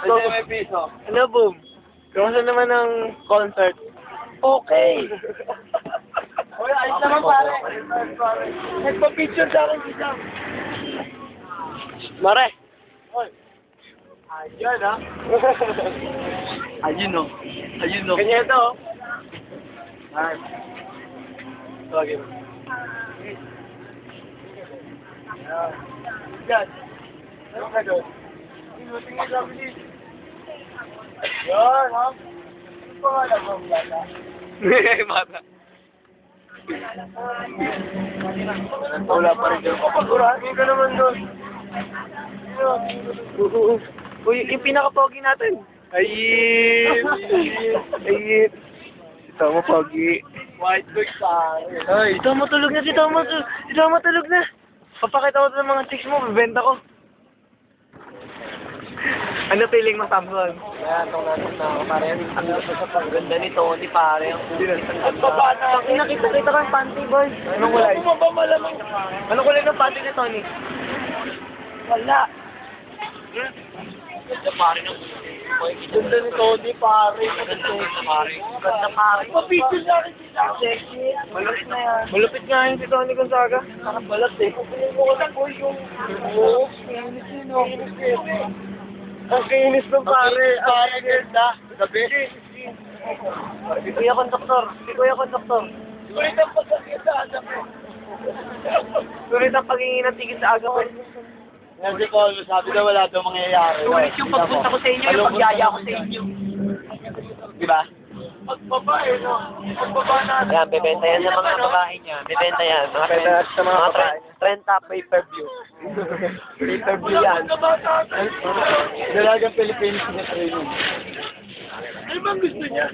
So, may piso. Ano, boom? Kamusta naman ang concert? Okay. Uy, ayos naman pare. Nagpa-picture sa akin si Sam. Mare. Uy. Ayun ha. Ayun o. Ayun o. Ganyan ito oh. Ay. Tawagin mo. Yan. Ano ka doon? Tingin sa bilis. Yan ha. Ano pangalan mo bata? Mata. Wala pa rin doon. Papagurahin ka naman doon. Uy, yung pinaka-pogi natin. Ayit. Ayit. Si Tomo pogi. White boy pare. Ay, si Tomo tulog na, si Tomo tulog na. Papakita ko sa mga chicks mo, bibenta ko. Ano feeling mo, Samson? Kaya itong natin na pare. Ang ganda ni Tony, pare. Ang Baba na. Nakita ko yung panty, boy. Anong kulay? Bumaba malamang. Anong kulay ng panty ni Tony? Wala. Ganda, pare, ng Ganda ni Tony pare. Ganda, pare. Mapicture na rin sila. Sexy. Malupit na yan. Malupit nga yun si Tony Gonzaga. Parang balat eh. Pagpilin mo ko lang boy yung... Oo. Kinis yun o. Ang kinis ng pare. Pare ganda. Gabi. Si Kuya Konduktor. Si Kuya Konduktor. Sulit ang pagkakita sa asap mo. Sulit ang paghingi ng tigil sa agaw. Yan si Paul, sabi na wala daw mangyayari. Sulit yung pagpunta ko sa inyo, yung pagyaya ko sa inyo. Di ba? Pagbaba eh, no? Pagbaba natin. Yan, bebenta yan sa mga babae niya. Bebenta yan. Mga Bebenta sa mga babae. Trend top pay-per-view. Pay-per-view yan. Dalagang Pilipinas na training. Ano bang gusto niya?